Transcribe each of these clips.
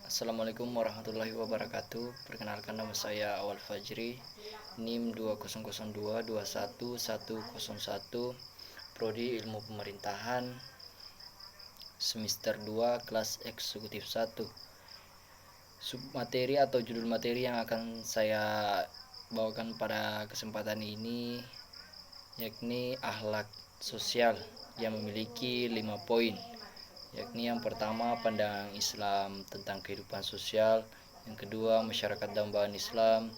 Assalamualaikum warahmatullahi wabarakatuh. Perkenalkan, nama saya Awal Fajri, NIM 2002121101, Prodi Ilmu Pemerintahan, semester 2, kelas eksekutif 1. Submateri atau judul materi yang akan saya bawakan pada kesempatan ini yakni akhlak sosial yang memiliki 5 poin, yakni yang pertama pandangan Islam tentang kehidupan sosial, yang kedua masyarakat dambaan Islam,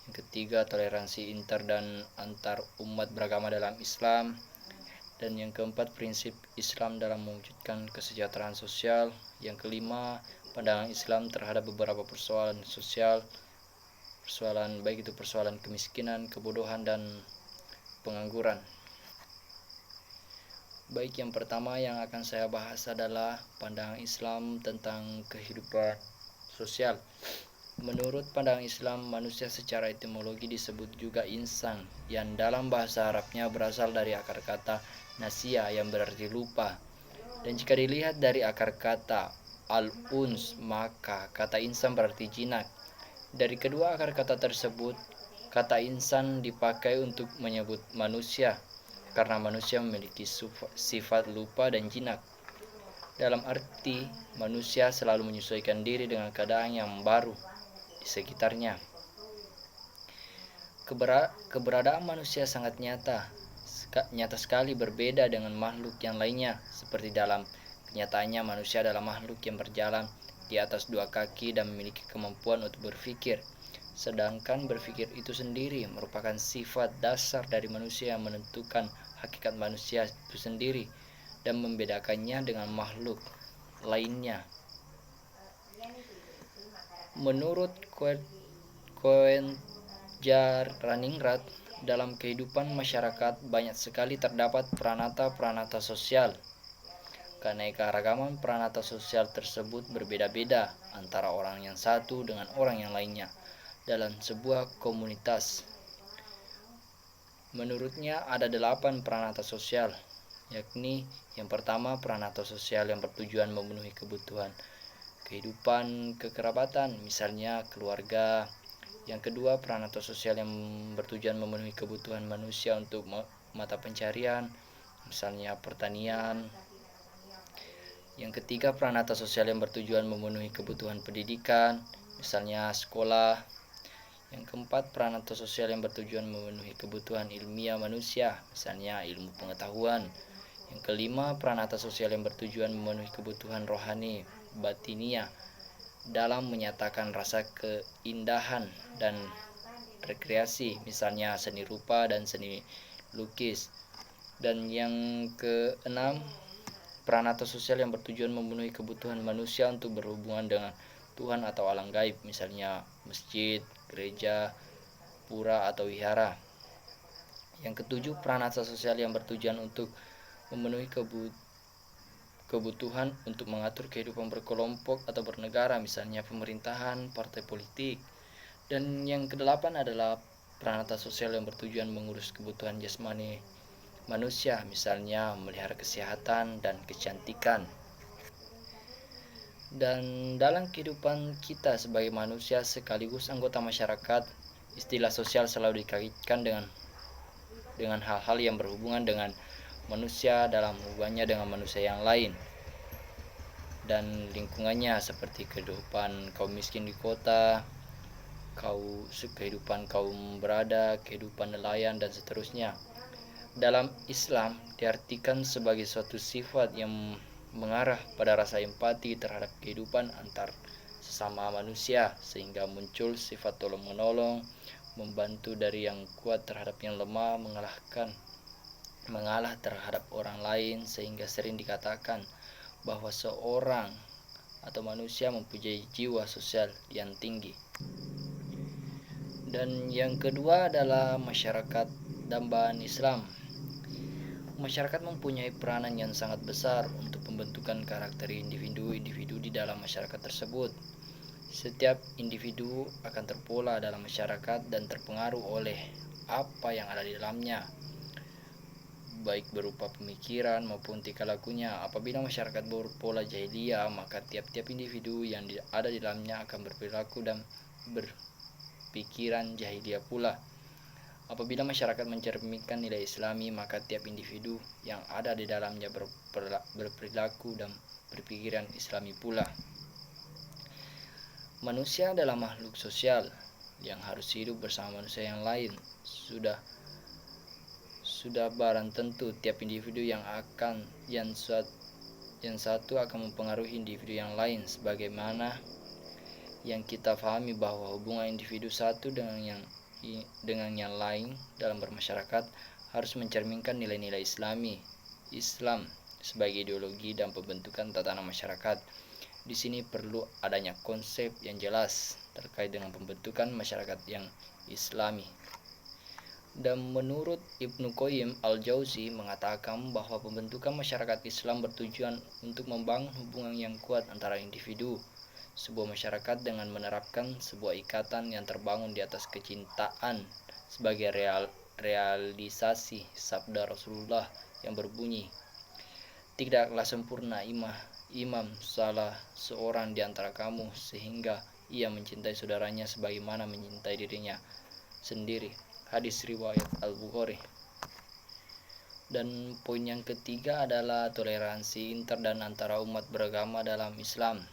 yang ketiga toleransi inter dan antar umat beragama dalam Islam, dan yang keempat prinsip Islam dalam mewujudkan kesejahteraan sosial, yang kelima pandangan Islam terhadap beberapa persoalan sosial, baik itu persoalan kemiskinan, kebodohan, dan pengangguran. Baik, yang pertama yang akan saya bahas adalah pandangan Islam tentang kehidupan sosial. Menurut pandangan Islam, manusia secara etimologi disebut juga insan, yang dalam bahasa Arabnya berasal dari akar kata nasia yang berarti lupa. Dan jika dilihat dari akar kata al-uns, maka kata insan berarti jinak. Dari kedua akar kata tersebut, kata insan dipakai untuk menyebut manusia, karena manusia memiliki sifat lupa dan jinak. Dalam arti, manusia selalu menyesuaikan diri dengan keadaan yang baru di sekitarnya. Keberadaan manusia sangat nyata sekali berbeda dengan makhluk yang lainnya. Seperti dalam kenyataannya, manusia adalah makhluk yang berjalan di atas dua kaki dan memiliki kemampuan untuk berpikir. Sedangkan berpikir itu sendiri merupakan sifat dasar dari manusia yang menentukan hakikat manusia itu sendiri dan membedakannya dengan makhluk lainnya. Menurut Koenjar-Raningrat, dalam kehidupan masyarakat banyak sekali terdapat pranata-pranata sosial. Keanekaragaman pranata sosial tersebut berbeda-beda antara orang yang satu dengan orang yang lainnya dalam sebuah komunitas. Menurutnya ada 8 pranata sosial, yakni yang pertama pranata sosial yang bertujuan memenuhi kebutuhan kehidupan kekerabatan, misalnya keluarga. Yang kedua pranata sosial yang bertujuan memenuhi kebutuhan manusia untuk mata pencarian, misalnya pertanian. Yang ketiga pranata sosial yang bertujuan memenuhi kebutuhan pendidikan, misalnya sekolah. Yang keempat pranata sosial yang bertujuan memenuhi kebutuhan ilmiah manusia, misalnya ilmu pengetahuan. Yang kelima pranata sosial yang bertujuan memenuhi kebutuhan rohani batinia dalam menyatakan rasa keindahan dan rekreasi, misalnya seni rupa dan seni lukis. Dan yang keenam pranata sosial yang bertujuan memenuhi kebutuhan manusia untuk berhubungan dengan Tuhan atau alam gaib, misalnya masjid, gereja, pura atau wihara. Yang ketujuh pranata sosial yang bertujuan untuk memenuhi kebutuhan untuk mengatur kehidupan berkelompok atau bernegara, misalnya pemerintahan, partai politik. Dan yang kedelapan adalah pranata sosial yang bertujuan mengurus kebutuhan jasmani manusia, misalnya memelihara kesehatan dan kecantikan. Dan dalam kehidupan kita sebagai manusia sekaligus anggota masyarakat, istilah sosial selalu dikaitkan dengan hal-hal yang berhubungan dengan manusia dalam hubungannya dengan manusia yang lain dan lingkungannya, seperti kehidupan kaum miskin di kota, kehidupan kaum berada, kehidupan nelayan, dan seterusnya. Dalam Islam diartikan sebagai suatu sifat yang mengarah pada rasa empati terhadap kehidupan antar sesama manusia, sehingga muncul sifat tolong-menolong, membantu dari yang kuat terhadap yang lemah, mengalah terhadap orang lain, sehingga sering dikatakan bahwa seorang atau manusia mempunyai jiwa sosial yang tinggi. Dan yang kedua adalah masyarakat dambaan Islam. Masyarakat mempunyai peranan yang sangat besar untuk pembentukan karakter individu-individu di dalam masyarakat tersebut. Setiap individu akan terpola dalam masyarakat dan terpengaruh oleh apa yang ada di dalamnya, baik berupa pemikiran maupun tingkah lakunya. Apabila masyarakat berpola jahiliyah, maka tiap-tiap individu yang ada di dalamnya akan berperilaku dan berpikiran jahiliyah pula. Apabila masyarakat mencerminkan nilai Islami, maka tiap individu yang ada di dalamnya berperilaku dan berpikiran Islami pula. Manusia adalah makhluk sosial yang harus hidup bersama manusia yang lain. Sudah barang tentu tiap individu yang satu akan mempengaruhi individu yang lain, sebagaimana yang kita pahami bahwa hubungan individu satu dengan yang lain dalam bermasyarakat harus mencerminkan nilai-nilai Islam sebagai ideologi dan pembentukan tatanan masyarakat. Di sini perlu adanya konsep yang jelas terkait dengan pembentukan masyarakat yang Islami. Dan menurut Ibnu Qayyim al-Jauzi mengatakan bahwa pembentukan masyarakat Islam bertujuan untuk membangun hubungan yang kuat antara individu. Sebuah masyarakat dengan menerapkan sebuah ikatan yang terbangun di atas kecintaan sebagai realisasi sabda Rasulullah yang berbunyi, "Tidaklah sempurna imam salah seorang di antara kamu sehingga ia mencintai saudaranya sebagaimana mencintai dirinya sendiri." Hadis riwayat Al-Bukhari. Dan poin yang ketiga adalah toleransi inter dan antara umat beragama dalam Islam,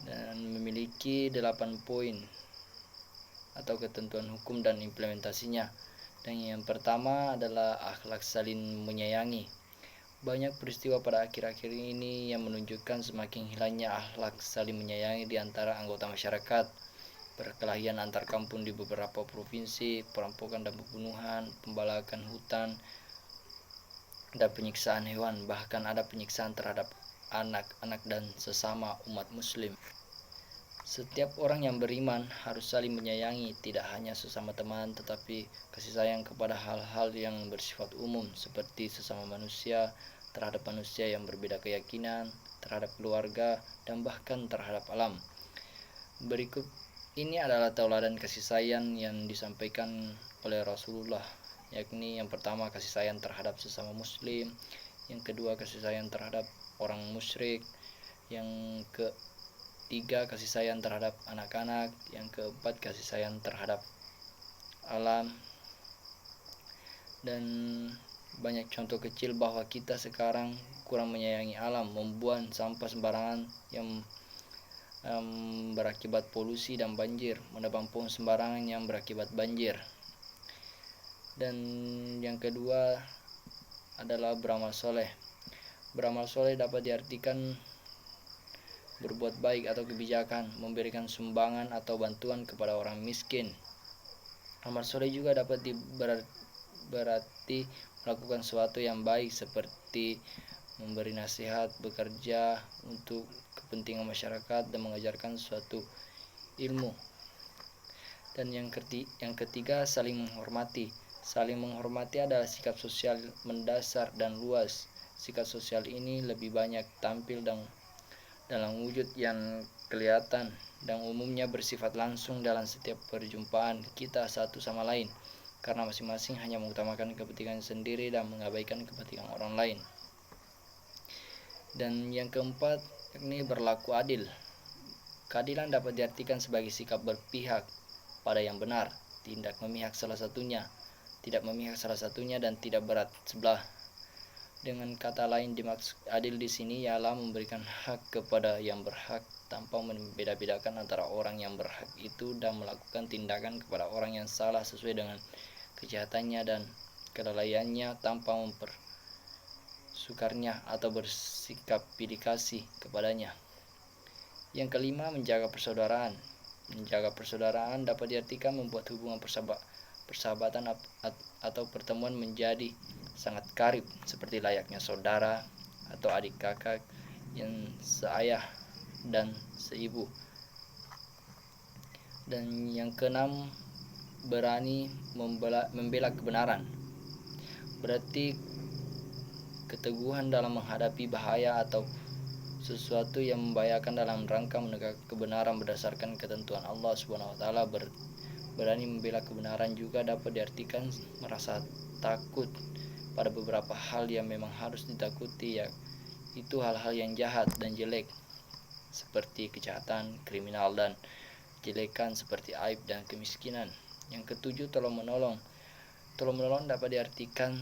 dan memiliki 8 poin atau ketentuan hukum dan implementasinya. Dan yang pertama adalah akhlak saling menyayangi. Banyak peristiwa pada akhir-akhir ini yang menunjukkan semakin hilangnya akhlak saling menyayangi di antara anggota masyarakat. Perkelahian antar kampung di beberapa provinsi, perampokan dan pembunuhan, pembalakan hutan, dan penyiksaan hewan, bahkan ada penyiksaan terhadap anak-anak dan sesama umat muslim. Setiap orang yang beriman harus saling menyayangi, tidak hanya sesama teman, tetapi kasih sayang kepada hal-hal yang bersifat umum, seperti sesama manusia, terhadap manusia yang berbeda keyakinan, terhadap keluarga, dan bahkan terhadap alam. Berikut ini adalah tauladan kasih sayang yang disampaikan oleh Rasulullah, yakni yang pertama kasih sayang terhadap sesama muslim, yang kedua kasih sayang terhadap orang musyrik, yang ketiga kasih sayang terhadap anak-anak, yang keempat kasih sayang terhadap alam. Dan banyak contoh kecil bahwa kita sekarang kurang menyayangi alam, membuang sampah sembarangan yang berakibat polusi dan banjir, menebang pohon sembarangan yang berakibat banjir. Dan yang kedua adalah beramal soleh. Beramal soleh dapat diartikan berbuat baik atau kebijakan, memberikan sumbangan atau bantuan kepada orang miskin. Amal soleh juga dapat berarti melakukan sesuatu yang baik seperti memberi nasihat, bekerja untuk kepentingan masyarakat, dan mengajarkan suatu ilmu. Dan yang ketiga saling menghormati. Saling menghormati adalah sikap sosial mendasar dan luas. Sikap sosial ini lebih banyak tampil dalam wujud yang kelihatan dan umumnya bersifat langsung dalam setiap perjumpaan kita satu sama lain, karena masing-masing hanya mengutamakan kepentingan sendiri dan mengabaikan kepentingan orang lain. Dan yang keempat yakni berlaku adil. Keadilan dapat diartikan sebagai sikap berpihak pada yang benar, tidak memihak salah satunya, dan tidak berat sebelah. Dengan kata lain, dimaksud adil di sini ialah memberikan hak kepada yang berhak tanpa membeda-bedakan antara orang yang berhak itu dan melakukan tindakan kepada orang yang salah sesuai dengan kejahatannya dan kelalaiannya tanpa mempersukarnya atau bersikap pilih kasih kepadanya. Yang kelima, menjaga persaudaraan. Menjaga persaudaraan dapat diartikan membuat hubungan persahabatan atau pertemuan menjadi sangat karib, seperti layaknya saudara atau adik kakak yang seayah dan seibu. Dan yang keenam, berani membela kebenaran. Berarti keteguhan dalam menghadapi bahaya atau sesuatu yang membahayakan dalam rangka menegakkan kebenaran berdasarkan ketentuan Allah Subhanahu wa taala. Berani membela kebenaran juga dapat diartikan merasa takut pada beberapa hal yang memang harus ditakuti, ya itu hal-hal yang jahat dan jelek seperti kejahatan, kriminal, dan kejelekan seperti aib dan kemiskinan. Yang ketujuh, tolong menolong. Tolong menolong dapat diartikan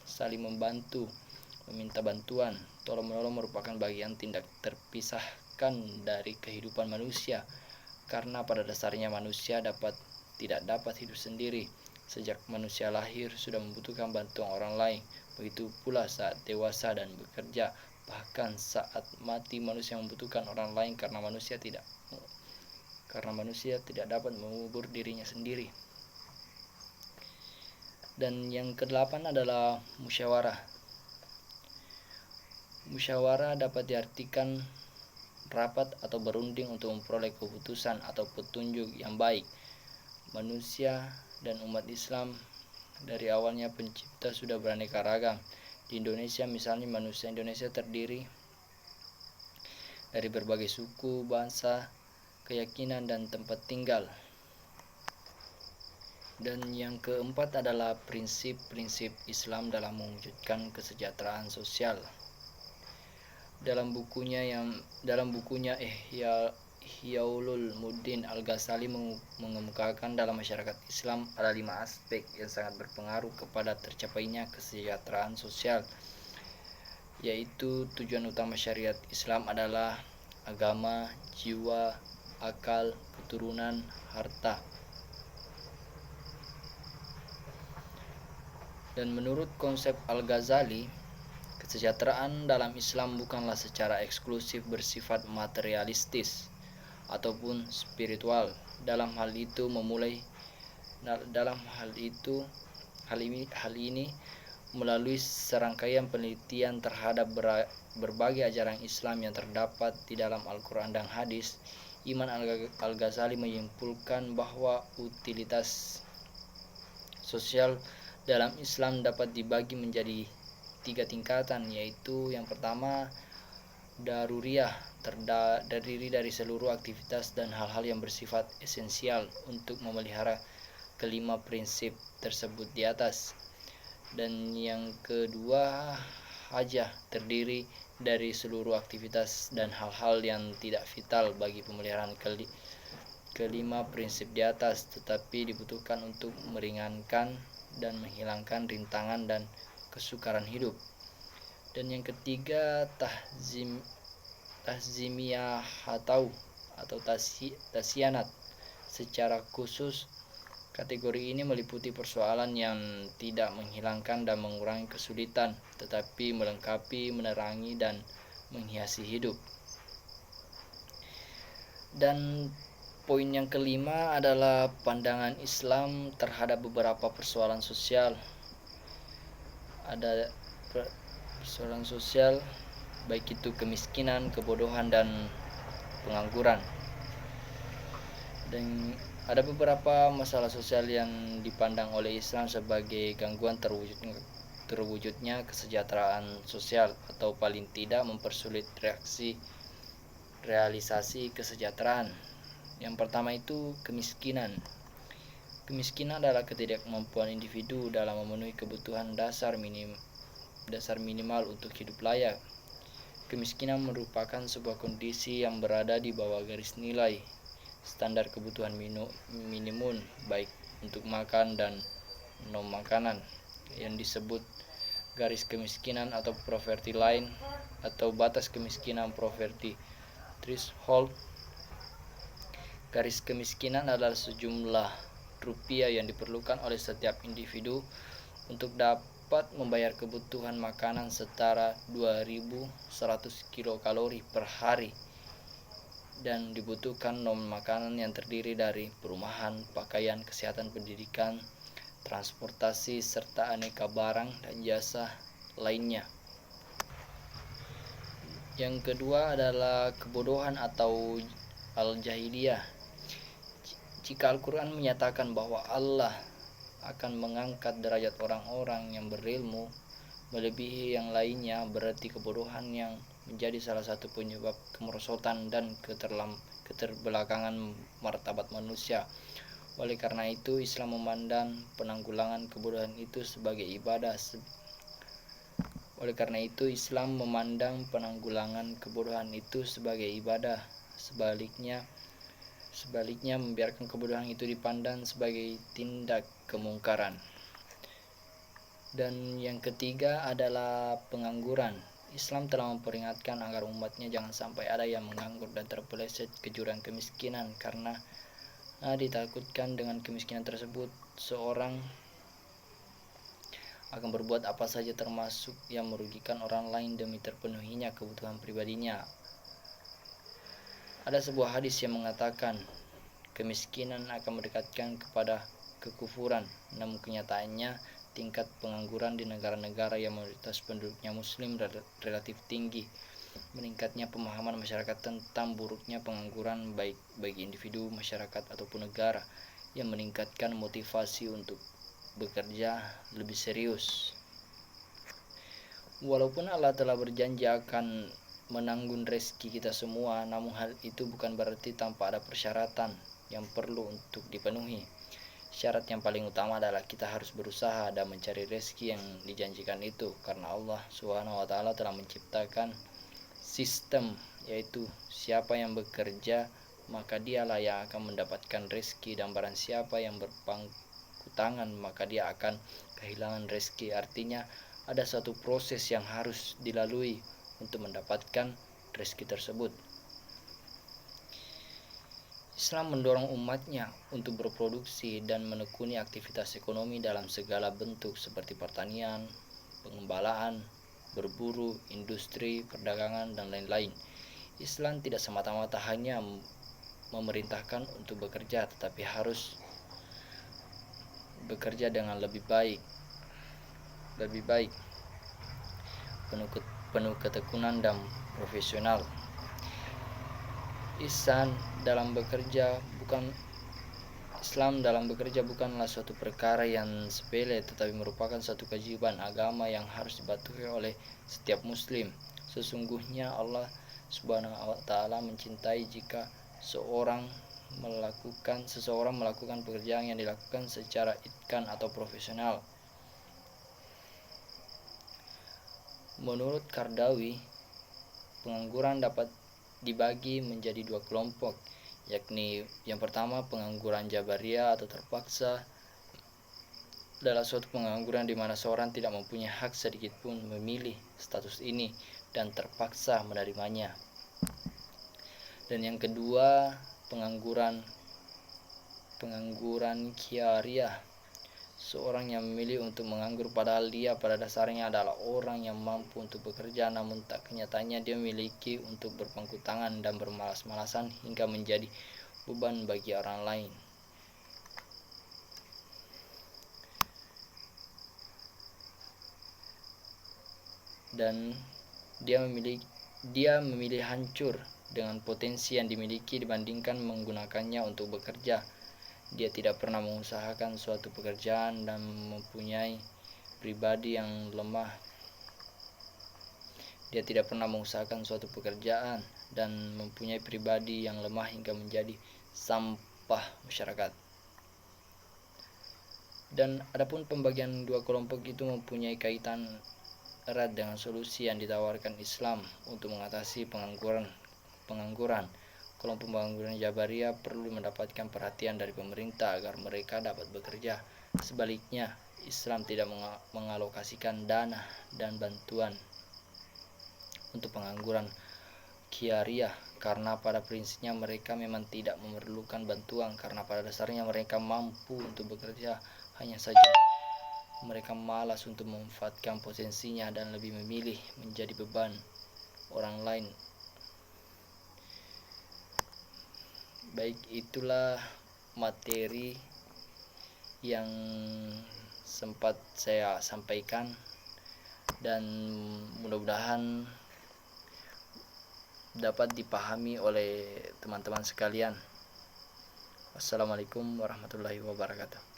saling membantu, meminta bantuan. Tolong menolong merupakan bagian tindak terpisahkan dari kehidupan manusia, karena pada dasarnya manusia tidak dapat hidup sendiri. Sejak manusia lahir sudah membutuhkan bantuan orang lain. Begitu pula saat dewasa dan bekerja. Bahkan saat mati manusia membutuhkan orang lain karena manusia tidak dapat mengubur dirinya sendiri. Dan yang kedelapan adalah musyawarah. Musyawarah dapat diartikan rapat atau berunding untuk memperoleh keputusan atau petunjuk yang baik. Manusia dan umat Islam dari awalnya pencipta sudah beraneka ragam. Di Indonesia misalnya, manusia Indonesia terdiri dari berbagai suku, bangsa, keyakinan, dan tempat tinggal. Dan yang keempat adalah prinsip-prinsip Islam dalam mewujudkan kesejahteraan sosial. Dalam bukunya Ihya Ulumuddin Al-Ghazali mengemukakan dalam masyarakat Islam ada 5 aspek yang sangat berpengaruh kepada tercapainya kesejahteraan sosial, yaitu tujuan utama syariat Islam adalah agama, jiwa, akal, keturunan, harta. Dan menurut konsep Al-Ghazali, kesejahteraan dalam Islam bukanlah secara eksklusif bersifat materialistis ataupun spiritual. Hal ini melalui serangkaian penelitian terhadap berbagai ajaran Islam yang terdapat di dalam Al-Quran dan hadis. Imam Al-Ghazali menyimpulkan bahwa utilitas sosial dalam Islam dapat dibagi menjadi 3 tingkatan, yaitu yang pertama daruriyah, terdiri dari seluruh aktivitas dan hal-hal yang bersifat esensial untuk memelihara kelima prinsip tersebut di atas. Dan yang kedua hajah, terdiri dari seluruh aktivitas dan hal-hal yang tidak vital bagi pemeliharaan kelima prinsip di atas, tetapi dibutuhkan untuk meringankan dan menghilangkan rintangan dan kesukaran hidup. Dan yang ketiga tahzimiyah atau tasyanat. Secara khusus, kategori ini meliputi persoalan yang tidak menghilangkan dan mengurangi kesulitan, tetapi melengkapi, menerangi, dan menghiasi hidup. Dan poin yang kelima adalah pandangan Islam terhadap beberapa persoalan sosial. Ada persoalan sosial baik itu kemiskinan, kebodohan, dan pengangguran. Dan ada beberapa masalah sosial yang dipandang oleh Islam sebagai gangguan terwujudnya kesejahteraan sosial, atau paling tidak mempersulit realisasi kesejahteraan. Yang pertama itu kemiskinan. Kemiskinan adalah ketidakmampuan individu dalam memenuhi kebutuhan dasar minimal untuk hidup layak. Kemiskinan merupakan sebuah kondisi yang berada di bawah garis nilai standar kebutuhan minimum baik untuk makan dan non makanan, yang disebut garis kemiskinan atau poverty line atau batas kemiskinan poverty threshold. Garis kemiskinan adalah sejumlah rupiah yang diperlukan oleh setiap individu untuk dapat membayar kebutuhan makanan setara 2.100 kilokalori per hari, dan dibutuhkan non makanan yang terdiri dari perumahan, pakaian, kesehatan, pendidikan, transportasi, serta aneka barang dan jasa lainnya. Yang kedua adalah kebodohan atau al-jahiliyah. Jika Al-Quran menyatakan bahwa Allah akan mengangkat derajat orang-orang yang berilmu melebihi yang lainnya, berarti kebodohan yang menjadi salah satu penyebab kemerosotan dan keterbelakangan martabat manusia. Oleh karena itu, Islam memandang penanggulangan kebodohan itu sebagai ibadah Oleh karena itu, Islam memandang penanggulangan kebodohan itu sebagai ibadah. Sebaliknya membiarkan kebodohan itu dipandang sebagai tindak kemungkaran. Dan yang ketiga adalah pengangguran. Islam telah memperingatkan agar umatnya jangan sampai ada yang menganggur dan terpeleset ke jurang kemiskinan, karena ditakutkan dengan kemiskinan tersebut seorang akan berbuat apa saja termasuk yang merugikan orang lain demi terpenuhinya kebutuhan pribadinya. Ada sebuah hadis yang mengatakan kemiskinan akan mendekatkan kepada kekufuran, namun kenyataannya tingkat pengangguran di negara-negara yang mayoritas penduduknya muslim relatif tinggi. Meningkatnya pemahaman masyarakat tentang buruknya pengangguran baik bagi individu, masyarakat ataupun negara, yang meningkatkan motivasi untuk bekerja lebih serius. Walaupun Allah telah berjanji akan menanggung rezeki kita semua, namun hal itu bukan berarti tanpa ada persyaratan yang perlu untuk dipenuhi. Syarat yang paling utama adalah kita harus berusaha dan mencari rezeki yang dijanjikan itu, karena Allah Subhanahu wa taala telah menciptakan sistem, yaitu siapa yang bekerja maka dialah yang akan mendapatkan rezeki, dan barang siapa yang berpangku tangan maka dia akan kehilangan rezeki. Artinya ada satu proses yang harus dilalui untuk mendapatkan rezeki tersebut. Islam mendorong umatnya untuk berproduksi dan menekuni aktivitas ekonomi dalam segala bentuk seperti pertanian, pengembalaan, berburu, industri, perdagangan, dan lain-lain. Islam tidak semata-mata hanya memerintahkan untuk bekerja, tetapi harus bekerja dengan lebih baik, penuh ketekunan dan profesional. Islam dalam bekerja bukanlah suatu perkara yang sepele, tetapi merupakan suatu kewajiban agama yang harus dipatuhi oleh setiap muslim. Sesungguhnya Allah Subhanahu wa taala mencintai jika seseorang melakukan pekerjaan yang dilakukan secara itqan atau profesional. Menurut Qardawi, pengangguran dapat dibagi menjadi dua kelompok, yakni yang pertama pengangguran jabariyah atau terpaksa, adalah suatu pengangguran di mana seorang tidak mempunyai hak sedikit pun memilih status ini dan terpaksa menerimanya. Dan yang kedua pengangguran khiyariyah, seorang yang memilih untuk menganggur padahal dia pada dasarnya adalah orang yang mampu untuk bekerja, namun tak kenyataannya dia memiliki untuk berpangku tangan dan bermalas-malasan hingga menjadi beban bagi orang lain. Dan dia memilih hancur dengan potensi yang dimiliki dibandingkan menggunakannya untuk bekerja. Dia tidak pernah mengusahakan suatu pekerjaan dan mempunyai pribadi yang lemah. Hingga menjadi sampah masyarakat. Dan adapun pembagian dua kelompok itu mempunyai kaitan erat dengan solusi yang ditawarkan Islam untuk mengatasi pengangguran. Kelompok pengangguran jabariyah perlu mendapatkan perhatian dari pemerintah agar mereka dapat bekerja. Sebaliknya, Islam tidak mengalokasikan dana dan bantuan untuk pengangguran khiyariyah, karena pada prinsipnya mereka memang tidak memerlukan bantuan, karena pada dasarnya mereka mampu untuk bekerja. Hanya saja mereka malas untuk memanfaatkan potensinya dan lebih memilih menjadi beban orang lain. Baik, itulah materi yang sempat saya sampaikan, dan mudah-mudahan dapat dipahami oleh teman-teman sekalian. Wassalamualaikum warahmatullahi wabarakatuh.